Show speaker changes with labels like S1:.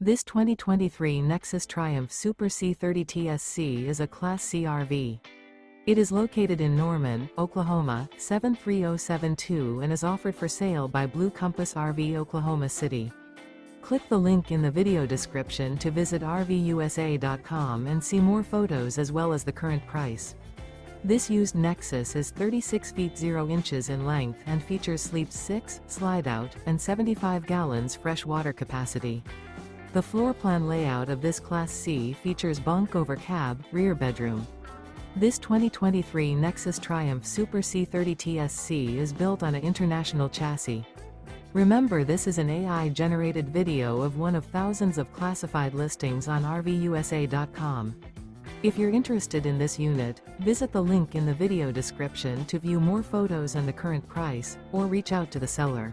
S1: This 2023 Nexus Triumph Super C 30 TSC is a Class C RV. It is located in Norman, Oklahoma, 73072 and is offered for sale by Blue Compass RV Oklahoma City. Click the link in the video description to visit RVUSA.com and see more photos as well as the current price. This used Nexus is 36 feet 0 inches in length and features sleep 6, slide-out, and 75 gallons fresh water capacity. The floor plan layout of this Class C features bunk over cab, rear bedroom. This 2023 Nexus Triumph Super C 30 TSC is built on an international chassis. Remember, this is an AI-generated video of one of thousands of classified listings on RVUSA.com. If you're interested in this unit, visit the link in the video description to view more photos and the current price, or reach out to the seller.